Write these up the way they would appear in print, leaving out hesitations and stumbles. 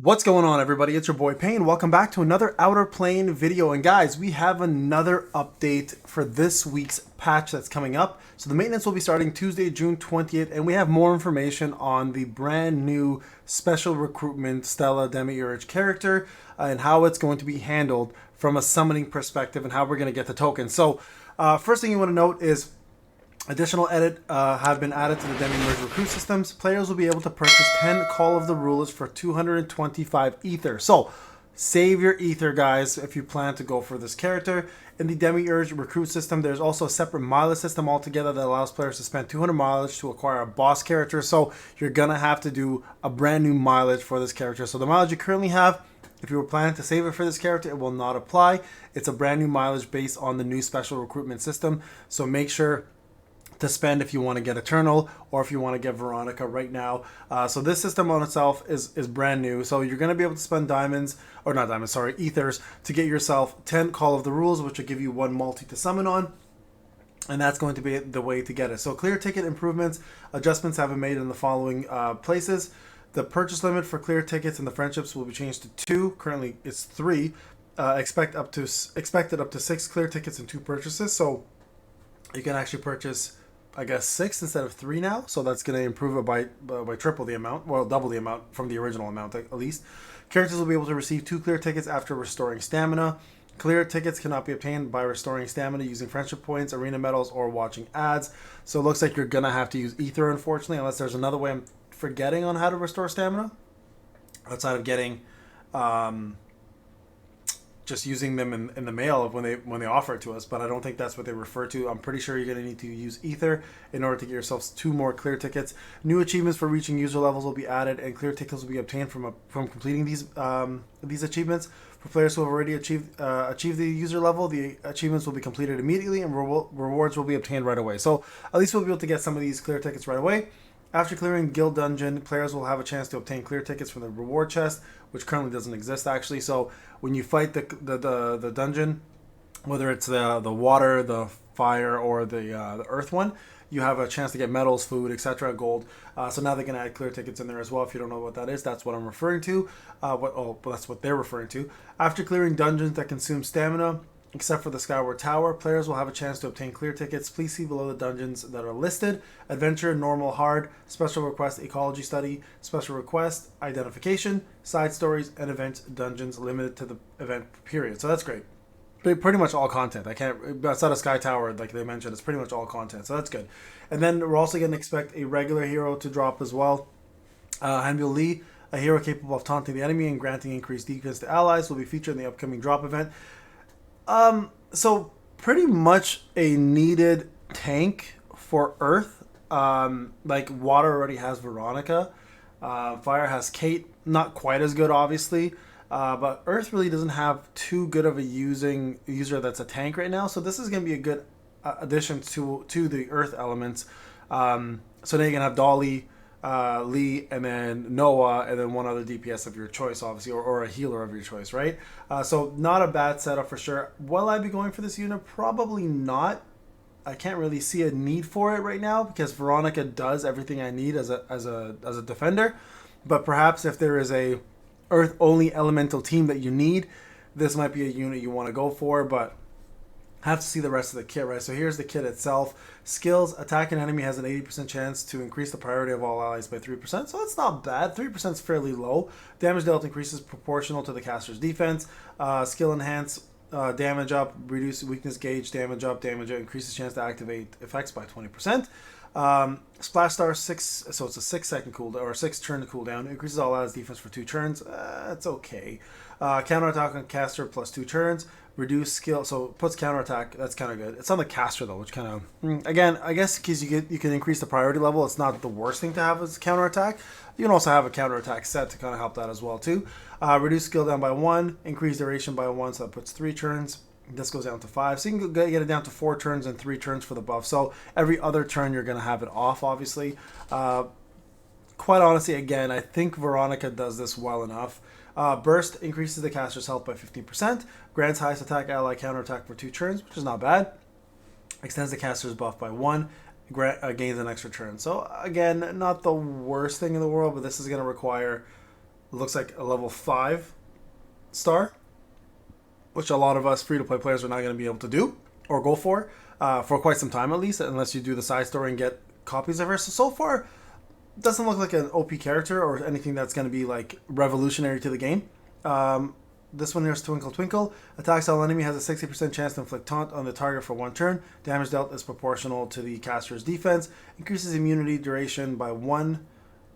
What's going on, everybody? It's your boy Payne. Welcome back to another Outerplane video. And guys, we have another update for this week's patch that's coming up. So the maintenance will be starting Tuesday, June 20th, and we have more information on the brand new special recruitment Stella Demiurge character and how it's going to be handled from a summoning perspective and how we're going to get the tokens. So first thing you want to note is additional edit have been added to the Demiurge recruit systems. Players will be able to purchase 10 Call of the Rulers for 225 ether. So save your ether, guys, if you plan to go for this character. In the Demiurge recruit system, there's also a separate mileage system altogether that allows players to spend 200 mileage to acquire a boss character. So you're going to have to do a brand new mileage for this character. So the mileage you currently have, if you were planning to save it for this character, it will not apply. It's a brand new mileage based on the new special recruitment system. So make sure to spend if you want to get Eternal or if you want to get Veronica right now. So this system on itself is brand new. So you're going to be able to spend ethers to get yourself 10 Call of the Rules, which will give you one multi to summon on. And that's going to be the way to get it. So clear ticket improvements, adjustments have been made in the following places. The purchase limit for clear tickets and the friendships will be changed to 2. Currently it's 3. Expected up to 6 clear tickets and 2 purchases. So you can actually purchase, I guess, 6 instead of 3 now. So that's going to improve it by triple the amount. Well, double the amount from the original amount at least. Characters will be able to receive 2 clear tickets after restoring stamina. Clear tickets cannot be obtained by restoring stamina using friendship points, arena medals, or watching ads. So it looks like you're going to have to use ether, unfortunately, unless there's another way I'm forgetting on how to restore stamina. Outside of getting just using them in the mail of when they offer it to us, but I don't think that's what they refer to. I'm pretty sure you're going to need to use ether in order to get yourselves 2 more clear tickets. New achievements for reaching user levels will be added, and clear tickets will be obtained from completing these achievements. For players who have already achieved the user level, the achievements will be completed immediately, and rewards will be obtained right away. So at least we'll be able to get some of these clear tickets right away. After clearing Guild Dungeon, players will have a chance to obtain clear tickets from the reward chest, which currently doesn't exist actually. So when you fight the dungeon, whether it's the water, the fire, or the earth one, you have a chance to get medals, food, etc., gold. So now they can add clear tickets in there as well. If you don't know what that is, that's what I'm referring to. That's what they're referring to. After clearing dungeons that consume stamina, except for the Skyward Tower, players will have a chance to obtain clear tickets. Please see below the dungeons that are listed. Adventure, Normal, Hard, Special Request, Ecology Study, Special Request, Identification, Side Stories, and Event Dungeons limited to the event period. So that's great. Pretty much all content. Outside of Sky Tower, like they mentioned, it's pretty much all content. So that's good. And then we're also going to expect a regular hero to drop as well. Hanbil Lee, a hero capable of taunting the enemy and granting increased defense to allies, will be featured in the upcoming drop event. So pretty much a needed tank for Earth. Like Water already has Veronica. Fire has Kate. Not quite as good, obviously. But Earth really doesn't have too good of a user that's a tank right now. So this is going to be a good addition to the Earth elements. So now you can have Dolly, Lee, and then Noah, and then one other DPS of your choice, obviously, or a healer of your choice, right? So not a bad setup for sure. Will I be going for this unit? Probably not. I can't really see a need for it right now because Veronica does everything I need as a defender. But perhaps if there is a Earth-only elemental team that you need, this might be a unit you want to go for, but have to see the rest of the kit, right? So here's the kit itself. Skills: attack an enemy has an 80% chance to increase the priority of all allies by 3%. So that's not bad. 3% is fairly low. Damage dealt increases proportional to the caster's defense. Skill enhance, damage up, reduce weakness gauge, damage up, increases chance to activate effects by 20%. Splash Star 6, so it's a 6-second cooldown, or 6-turn cooldown. Increases all allies' defense for 2 turns. It's okay. Counterattack on caster plus 2 turns. Reduce skill, so puts counterattack. That's kind of good. It's on the caster though, which kind of again, I guess because you can increase the priority level. It's not the worst thing to have as counterattack. You can also have a counterattack set to kind of help that as well too. Reduce skill down by 1. Increase duration by 1, so that puts 3 turns. This goes down to 5, so you can get it down to 4 turns and 3 turns for the buff. So every other turn you're going to have it off, obviously. Quite honestly, again, I think Veronica does this well enough. Burst increases the caster's health by 15%. Grants highest attack ally counterattack for 2 turns, which is not bad. Extends the caster's buff by 1. Gains an extra turn. So again, not the worst thing in the world, but this is going to require It looks like a level 5 star, which a lot of us free-to-play players are not going to be able to do or go for quite some time at least, unless you do the side story and get copies of her. So far, doesn't look like an OP character or anything that's going to be like revolutionary to the game. This one here is Twinkle Twinkle. Attacks all enemy, has a 60% chance to inflict taunt on the target for 1 turn. Damage dealt is proportional to the caster's defense. Increases immunity duration by 1.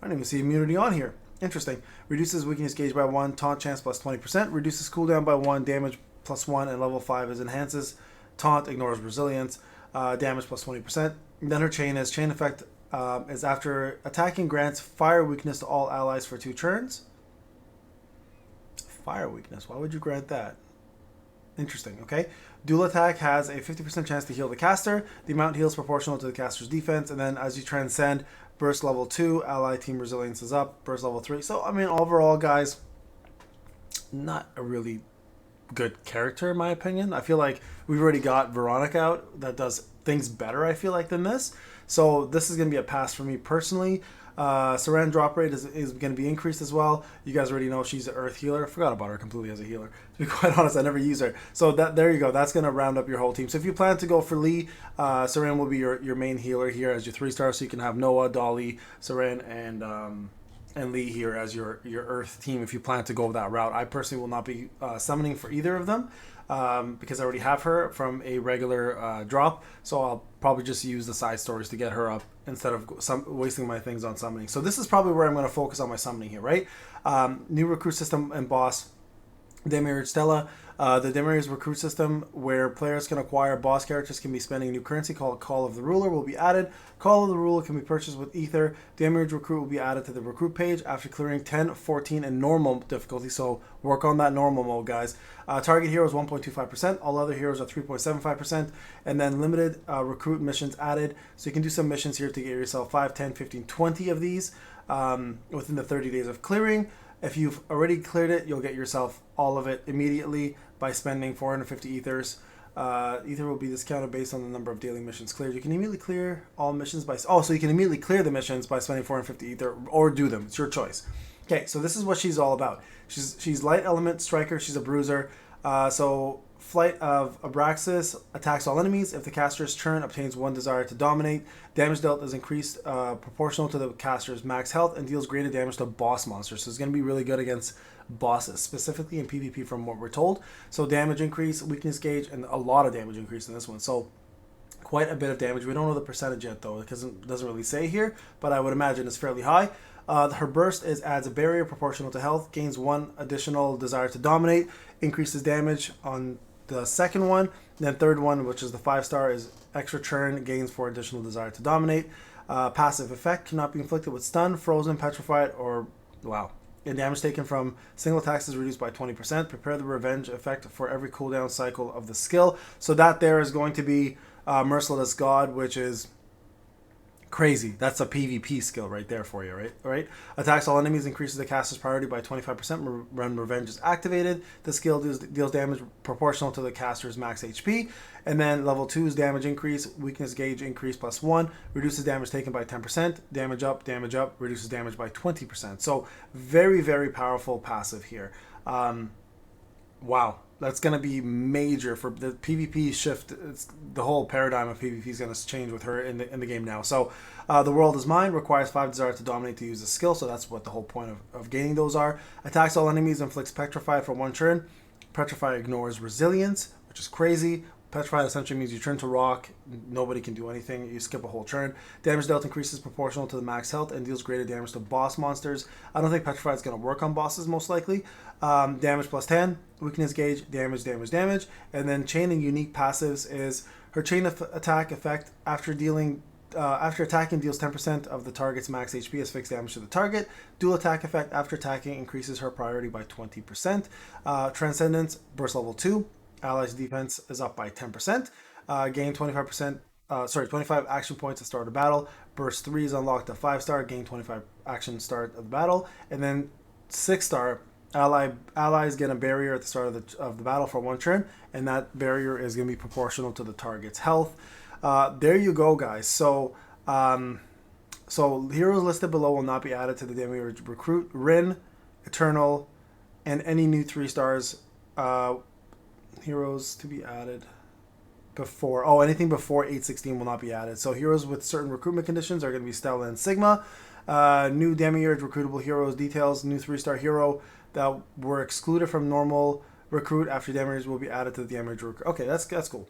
I don't even see immunity on here. Interesting. Reduces weakness gauge by 1. Taunt chance plus 20%. Reduces cooldown by 1. Damage plus 1. And level 5 is enhances taunt, ignores resilience. Damage plus 20%. And then her chain effect is after attacking grants fire weakness to all allies for 2 turns. Fire weakness. Why would you grant that? Interesting. Okay. Dual attack has a 50% chance to heal the caster. The amount heals proportional to the caster's defense. And then as you transcend, burst level 2, ally team resilience is up. Burst level 3. So, I mean, overall, guys, not a really good character, in my opinion. I feel like we've already got Veronica out that does things better, I feel like, than this. So this is going to be a pass for me personally. Saran drop rate is going to be increased as well. You guys already know she's an earth healer. I forgot about her completely as a healer. To be quite honest, I never use her. So there you go. That's going to round up your whole team. So if you plan to go for Lee, Saran will be your main healer here as your 3-star. So you can have Noah, Dolly, Saran, and Lee here as your earth team if you plan to go that route. I personally will not be summoning for either of them. Because I already have her from a regular drop, so I'll probably just use the side stories to get her up instead of wasting my things on summoning. So this is probably where I'm going to focus on my summoning here, right? New recruit system and boss, Demiurge Stella. The Demiurge recruit system, where players can acquire boss characters, can be spending a new currency called Call of the Ruler, will be added. Call of the Ruler can be purchased with Ether. Demiurge recruit will be added to the recruit page after clearing 10, 14, and normal difficulty. So work on that normal mode, guys. Target hero is 1.25%. All other heroes are 3.75%. And then limited recruit missions added. So you can do some missions here to get yourself 5, 10, 15, 20 of these within the 30 days of clearing. If you've already cleared it, you'll get yourself all of it immediately by spending 450 ethers. Ether will be discounted based on the number of daily missions cleared. You can immediately clear all missions by... so you can immediately clear the missions by spending 450 ether or do them. It's your choice. Okay, so this is what she's all about. She's light element striker. She's a bruiser. So Flight of Abraxas attacks all enemies. If the caster's turn obtains 1 desire to dominate, damage dealt is increased proportional to the caster's max health and deals greater damage to boss monsters. So it's going to be really good against bosses, specifically in PvP from what we're told. So damage increase, weakness gauge, and a lot of damage increase in this one. So quite a bit of damage. We don't know the percentage yet though, because it doesn't really say here, but I would imagine it's fairly high. Her burst adds a barrier proportional to health, gains 1 additional desire to dominate, increases damage on the second one. Then third one, which is the 5-star, is extra turn, gains 4 additional desire to dominate. Passive effect cannot be inflicted with stun, frozen, petrified, or wow. And damage taken from single attacks is reduced by 20%. Prepare the revenge effect for every cooldown cycle of the skill. So that there is going to be Merciless God, which is crazy. That's a PvP skill right there for you, right? Attacks all enemies, increases the caster's priority by 25% when revenge is activated. The skill deals damage proportional to the caster's max HP. And then level 2 is damage increase, weakness gauge increase plus 1, reduces damage taken by 10%, damage up, reduces damage by 20%. So very, very powerful passive here. Wow. That's going to be major for the PvP shift. The whole paradigm of PvP is going to change with her in the game now. So the world is mine, requires 5 desire to dominate to use the skill. So that's what the whole point of gaining those are. Attacks all enemies, inflicts petrify for 1 turn. Petrify ignores resilience, which is crazy. Petrified essentially means you turn to rock, nobody can do anything, you skip a whole turn. Damage dealt increases proportional to the max health and deals greater damage to boss monsters. I don't think Petrified is going to work on bosses most likely. Damage plus 10, weakness gauge, damage. And then chain and unique passives is her chain of attack effect after attacking deals 10% of the target's max HP as fixed damage to the target. Dual attack effect after attacking increases her priority by 20%. Transcendence, burst level 2. Allies defense is up by 10%. Gain 25 action points at start of battle. Burst 3 is unlocked at 5-star. Gain 25 action start of the battle. And then 6-star, allies get a barrier at the start of the battle for 1 turn. And that barrier is going to be proportional to the target's health. There you go, guys. So heroes listed below will not be added to the Demiurge recruit. Rin Eternal, and any new 3 stars heroes to be added before. Oh, anything before 816 will not be added. So heroes with certain recruitment conditions are going to be Stella and Sigma. New Demiurge recruitable heroes details. New 3-star hero that were excluded from normal recruit after Demiurge will be added to the Demiurge recruit. Okay, that's cool.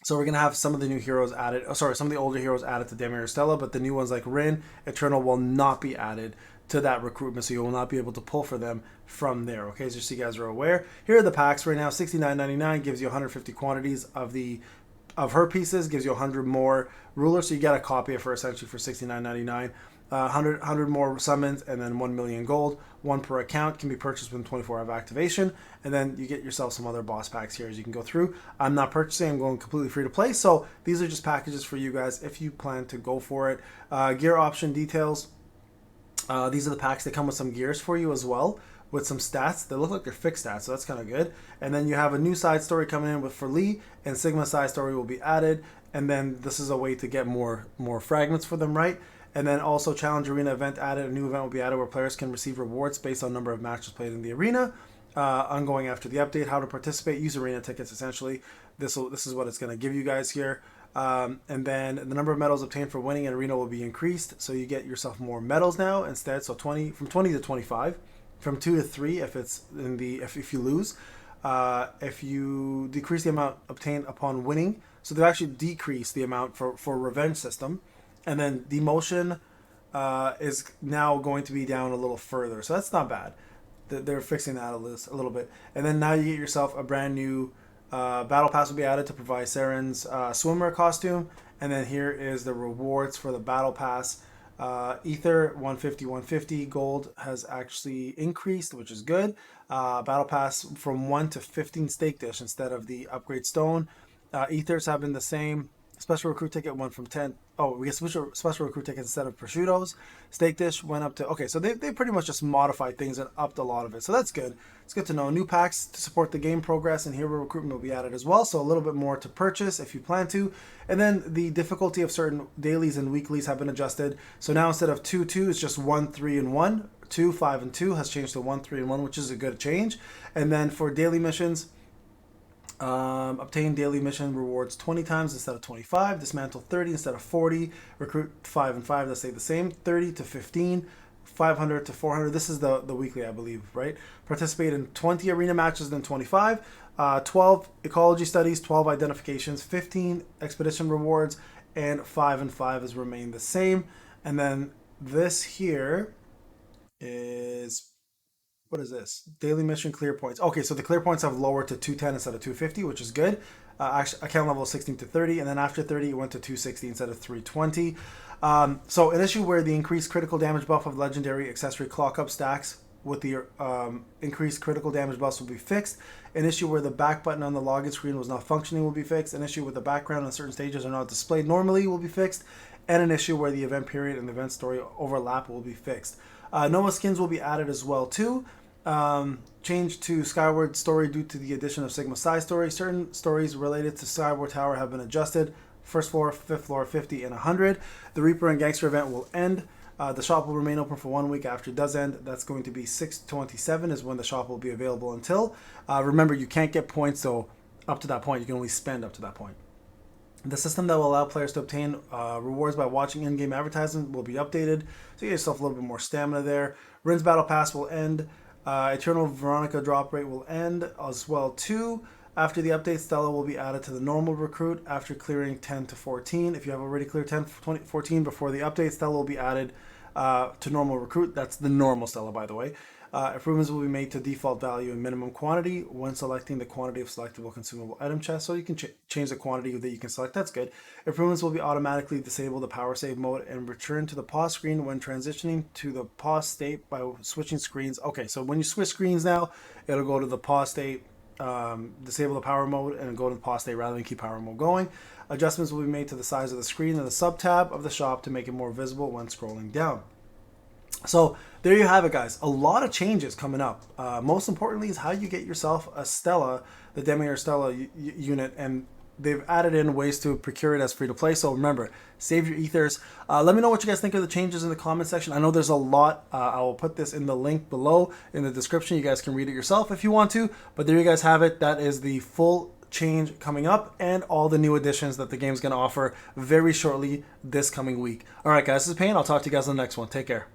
So we're gonna have some of the new heroes added. Oh, sorry, some of the older heroes added to Demiurge Stella, but the new ones like Rin, Eternal will not be added to that recruitment, so you will not be able to pull for them from there. Okay, so you guys are aware. Here are the packs right now. $69.99 gives you 150 quantities of her pieces, gives you 100 more rulers, so you get a copy of her essentially for $69.99. 100 more summons, and then 1 million gold. One per account, can be purchased within 24 hour of activation. And then you get yourself some other boss packs here as you can go through. I'm not purchasing, I'm going completely free to play. So these are just packages for you guys if you plan to go for it. Gear option details. These are the packs that come with some gears for you as well, with some stats. They look like they're fixed stats, so that's kind of good. And then you have a new side story coming in with for Lee, and Sigma side story will be added. And then this is a way to get more fragments for them, right? And then also Challenge Arena event added. A new event will be added where players can receive rewards based on number of matches played in the arena. Ongoing after the update. How to participate. Use arena tickets, essentially. This is what it's going to give you guys here. And then the number of medals obtained for winning an arena will be increased. So you get yourself more medals now instead. So from 20 to 25. From 2 to 3 if it's if you lose. If you decrease the amount obtained upon winning. So they actually decrease the amount for revenge system. And then demotion is now going to be down a little further. So that's not bad. They're fixing that a little bit. And then now you get yourself a brand new battle pass will be added to provide Saren's swimmer costume. And then here is the rewards for the battle pass. Ether 150 gold has actually increased, which is good. Battle pass from 1 to 15 stake dish instead of the upgrade stone. Ethers have been the same. Special recruit ticket went from 10. Oh, we get special recruit tickets instead of prosciuttos. Steak dish went up to. Okay, so they pretty much just modified things and upped a lot of it. So that's good. It's good to know. New packs to support the game progress and hero recruitment will be added as well. So a little bit more to purchase if you plan to. And then the difficulty of certain dailies and weeklies have been adjusted. So now instead of 2-2, it's just 1-3 and 1. 2, 5, and 2 has changed to 1, 3, and 1, which is a good change. And then for daily missions. Obtain daily mission rewards 20 times instead of 25. Dismantle 30 instead of 40. Recruit 5 and 5 that stay the same. 30 to 15. 500 to 400. This is the weekly, I believe, right? Participate in 20 arena matches, then 25. 12 ecology studies, 12 identifications, 15 expedition rewards, and 5 and 5 has remained the same. And then this here is. What is this? Daily mission clear points. Okay, so the clear points have lowered to 210 instead of 250, which is good. Account level 16 to 30, and then after 30, it went to 260 instead of 320. So an issue where the increased critical damage buff of legendary accessory clock up stacks with the increased critical damage buffs will be fixed. An issue where the back button on the login screen was not functioning will be fixed. An issue with the background on certain stages are not displayed normally will be fixed. And an issue where the event period and the event story overlap will be fixed. Nova skins will be added as well too. Change to Skyward story due to the addition of Sigma Psi story. Certain stories related to Skyward Tower have been adjusted. First floor, fifth floor, 50, and 100. The Reaper and Gangster event will end. The shop will remain open for 1 week after it does end. That's going to be 6/27 is when the shop will be available until. Remember, you can't get points, so up to that point, you can only spend up to that point. The system that will allow players to obtain rewards by watching in-game advertisement will be updated. So you get yourself a little bit more stamina there. Rin's Battle Pass will end. Eternal Veronica drop rate will end as well too. After the update, Stella will be added to the normal recruit after clearing 10 to 14. If you have already cleared 10 to 14 before the update, Stella will be added to normal recruit. That's the normal Stella, by the way. Improvements will be made to default value and minimum quantity when selecting the quantity of selectable consumable item chest. So you can change the quantity that you can select. That's good. Improvements will be automatically disable the power save mode and return to the pause screen when transitioning to the pause state by switching screens. Okay, so when you switch screens now, it'll go to the pause state, disable the power mode, and go to the pause state rather than keep power mode going. Adjustments will be made to the size of the screen and the sub tab of the shop to make it more visible when scrolling down. So there you have it, guys. A lot of changes coming up. Most importantly is how you get yourself a Stella, the Demiurge Stella unit, and they've added in ways to procure it as free to play. So remember, save your ethers. Let me know what you guys think of the changes in the comment section. I know there's a lot. I will put this in the link below in the description. You guys can read it yourself if you want to. But there you guys have it. That is the full change coming up and all the new additions that the game's going to offer very shortly this coming week. All right, guys, this is Payne. I'll talk to you guys on the next one. Take care.